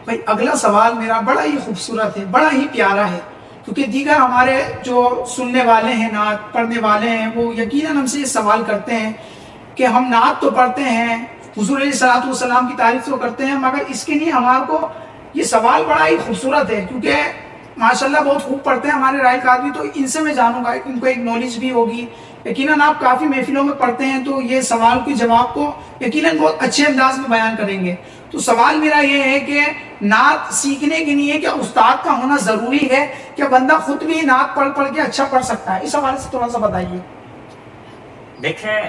بھائی اگلا سوال میرا بڑا ہی خوبصورت ہے، بڑا ہی پیارا ہے، کیونکہ دیگر ہمارے جو سننے والے ہیں، نعت پڑھنے والے ہیں، وہ یقیناً ہم سے یہ سوال کرتے ہیں کہ ہم نعت تو پڑھتے ہیں، حضور علیہ الصلوۃ والسلام کی تعریف تو کرتے ہیں، مگر اس کے لیے ہمارے کو یہ سوال بڑا ہی خوبصورت ہے، کیونکہ ماشاءاللہ بہت خوب پڑھتے ہیں ہمارے رائے آدمی، تو ان سے میں جانوں گا، ان کو ایک نالج بھی ہوگی، یقیناً آپ کافی محفلوں میں پڑھتے ہیں تو یہ سوال کے جواب کو یقیناً بہت اچھے انداز میں بیان کریں گے۔ تو سوال میرا یہ ہے کہ نعت سیکھنے کے لیے کیا استاد کا ہونا ضروری ہے، کیا بندہ خود بھی نعت پڑھ پڑھ کے اچھا پڑھ سکتا ہے؟ اس حوالے سے تھوڑا سا بتائیے۔ دیکھیں،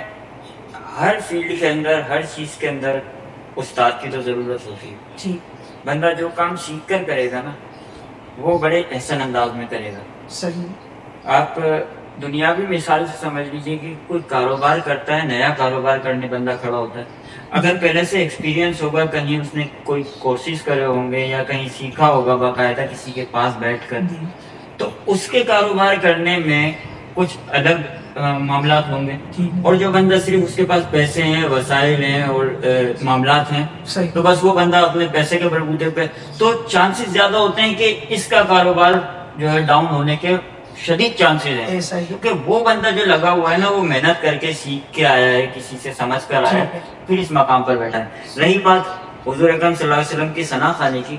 ہر فیلڈ کے اندر، ہر چیز کے اندر استاد کی تو ضرورت ہوتی ہے۔ جی، بندہ جو کام سیکھ کر کرے گا نا، وہ بڑے احسن انداز میں کرے گا۔ صحیح۔ آپ دنیاوی مثال سے سمجھ لیجئے کہ کوئی کاروبار کرتا ہے، نیا کاروبار کرنے بندہ کھڑا ہوتا ہے، اگر پہلے سے ایکسپیرینس ہوگا، کہیں اس نے کوئی کورسز کرے ہوں گے یا کہیں سیکھا ہوگا باقاعدہ کسی کے پاس بیٹھ کر، تو اس کے کاروبار کرنے میں کچھ الگ معاملات ہوں گے، اور جو بندہ صرف اس کے پاس پیسے ہیں، وسائل ہیں اور معاملات ہیں، تو بس وہ بندہ اپنے پیسے کے بلبوتے پہ، تو چانسز زیادہ ہوتے ہیں کہ اس کا کاروبار جو ہے ڈاؤن ہونے کے شدید چانسز ہیں، کیونکہ وہ بندہ جو لگا ہوا ہے نا، وہ محنت کر کے سیکھ کے آیا ہے، کسی سے سمجھ کر آیا ہے، پھر اس مقام پر بیٹھا ہے۔ رہی بات حضور اکرم صلی اللہ علیہ وسلم کی ثنا خوانی کی،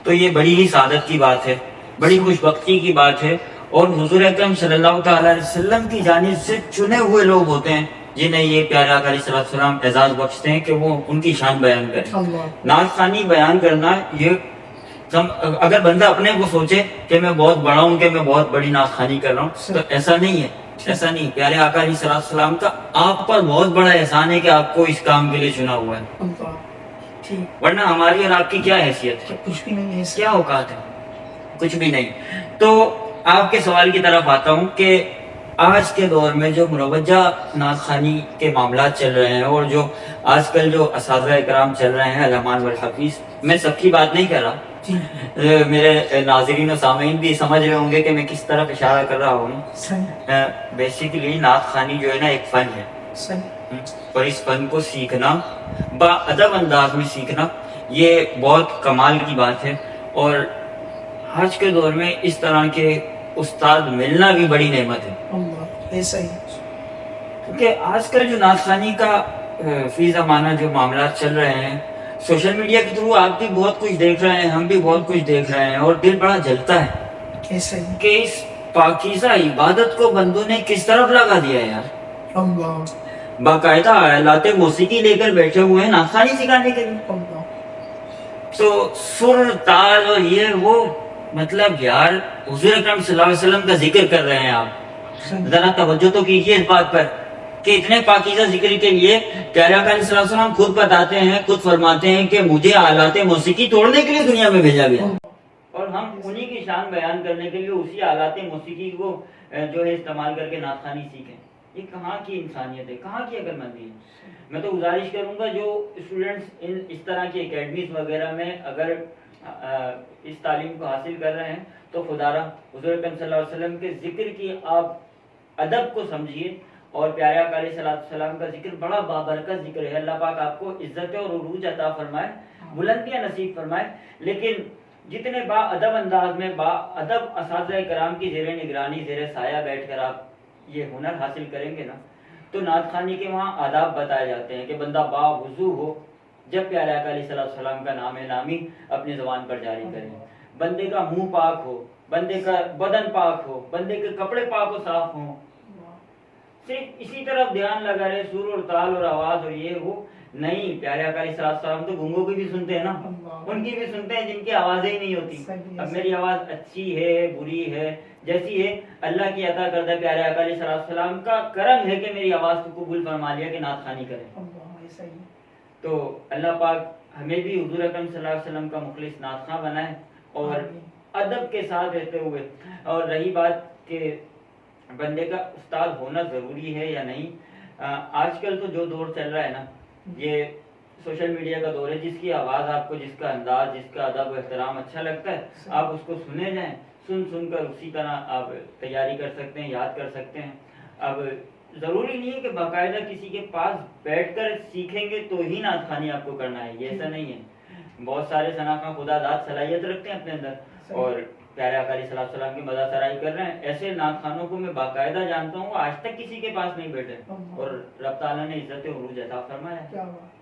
تو یہ بڑی ہی سعادت کی بات ہے، بڑی خوش بختی کی بات ہے، اور حضور اکرم صلی اللہ تعالی علیہ وسلم کی جانب سے چنے ہوئے لوگ ہوتے ہیں جنہیں یہ پیارے آقا علیہ السلام اعزاز بخشتے ہیں کہ وہ ان کی شان بیان کریں۔ نعت خوانی بیان کرنا، یہ اگر بندہ اپنے کو سوچے کہ میں بہت بڑا ہوں، کہ میں بہت بڑی نعت خوانی کر رہا ہوں، تو ایسا نہیں ہے، ایسا نہیں۔ پیارے آقا علیہ السلام کا آپ پر بہت بڑا احسان ہے کہ آپ کو اس کام کے لیے چنا ہوا ہے، ورنہ ہماری اور آپ کی کیا حیثیت ہے؟ کچھ بھی نہیں ہے، کیا اوقات ہے؟ کچھ بھی نہیں۔ تو آپ کے سوال کی طرف آتا ہوں کہ آج کے دور میں جو مروجہ نعت خوانی کے معاملات چل رہے ہیں، اور جو آج کل جو اساتذہ اکرام چل رہے ہیں، الرحمن والحفیظ، میں سب کی بات نہیں کر رہا، میرے ناظرین و سامعین بھی سمجھ رہے ہوں گے کہ میں کس طرف اشارہ کر رہا ہوں۔ بیسیکلی نعت خوانی جو ہے نا، ایک فن ہے، اور اس فن کو سیکھنا، با ادب انداز میں سیکھنا، یہ بہت کمال کی بات ہے، اور آج کے دور میں اس طرح کے استاد ملنا بھی بڑی نعمت ہے۔ کیونکہ آج کل جو نعت خوانی کا فی زمانہ جو معاملات چل رہے ہیں، سوشل میڈیا کے تھرو آپ بھی بہت کچھ دیکھ رہے ہیں، ہم بھی بہت کچھ دیکھ رہے ہیں، اور دل بڑا جلتا ہے کہ اس پاکیزہ عبادت کو بندوں نے کس طرف لگا دیا ہے یار۔ باقاعدہ آلات موسیقی لے کر بیٹھے ہوئے ہیں نعت خوانی سکھانے کے لیے، تو سر تال اور یہ وہ، مطلب یار حضور اکرم صلی اللہ علیہ وسلم کا ذکر کر رہے ہیں آپ، ذرا توجہ تو کیجیے اس بات پر کہ اتنے پاکیزہ ذکر کے لیے پیارے آقا علیہ السلام خود بتاتے ہیں، خود فرماتے ہیں کہ مجھے آلات موسیقی توڑنے کے لیے دنیا میں بھیجا گیا، اور ہم انہی کی شان بیان کرنے کے لیے اسی آلات موسیقی کو جو ہے استعمال کر کے نعت خوانی سیکھیں۔ یہ کہاں کی انسانیت ہے، کہاں کی عقل مندی ہے؟ میں تو گزارش کروں گا جو اسٹوڈنٹس اس طرح کی اکیڈمیز وغیرہ میں اگر اس تعلیم کو حاصل کر رہے ہیں، تو خدا را حضور اکرم صلی اللہ علیہ وسلم کے ذکر کی آپ ادب کو سمجھیے، اور پیارے آقا علیہ السلام کا ذکر بڑا بابرکت ذکر ہے۔ اللہ پاک آپ کو عزت اور عروج عطا فرمائے، بلندیاں نصیب فرمائے، لیکن جتنے با ادب انداز میں، با ادب اساتذہ کرام کی زیر نگرانی، زیر سایہ بیٹھ کر آپ یہ ہنر حاصل کریں گے نا، تو نعت خوانی کے وہاں آداب بتائے جاتے ہیں کہ بندہ با وضو ہو جب پیارے آقا علیہ السلام کا نام نامی اپنی زبان پر جاری کریں، بندے کا منہ پاک ہو، بندے کا بدن پاک ہو، بندے کے کپڑے پاک و صاف ہوں، صرف اسی طرف دھیان لگا رہے، سر اور تال اور آواز اور یہ ہو نہیں۔ پیارے آقا علیہ السلام تو گونگوں کی بھی سنتے ہیں نا، ان کی بھی سنتے ہیں جن کی آوازیں ہی نہیں ہوتی۔ اب میری آواز اچھی ہے بری ہے جیسی ہے، اللہ کی عطا کردہ پیارے آقا علیہ السلام کا کرم ہے کہ میری آواز کو قبول فرما لیا کہ نعت خوانی کریں۔ تو اللہ پاک ہمیں بھی حضور اکرم صلی اللہ علیہ وسلم کا مخلص نعت خواں بنائے، اور ادب کے ساتھ رہتے ہوئے۔ اور رہی بات کہ بندے کا استاد ہونا ضروری ہے یا نہیں، آج کل تو جو دور چل رہا ہے نا، یہ سوشل میڈیا کا دور ہے، جس کی آواز آپ کو، جس کا انداز، جس کا ادب و احترام اچھا لگتا ہے، آپ اس کو سنے جائیں، سن کر اسی طرح آپ تیاری کر سکتے ہیں، یاد کر سکتے ہیں۔ اب ضروری نہیں ہے کہ باقاعدہ کسی کے پاس بیٹھ کر سیکھیں گے تو ہی نعت خوانی آپ کو کرنا ہے، یہ ایسا نہیں ہے۔ بہت سارے شناخواں خدا داد صلاحیت رکھتے ہیں اپنے اندر اور پیارے آقا علیہ السلام کی مدح سرائی کر رہے ہیں. ایسے نعت خوانوں کو میں باقاعدہ جانتا ہوں, آج تک کسی کے پاس نہیں بیٹھے اور رب تعالیٰ نے عزت عروج عطا فرمایا. کیا بات.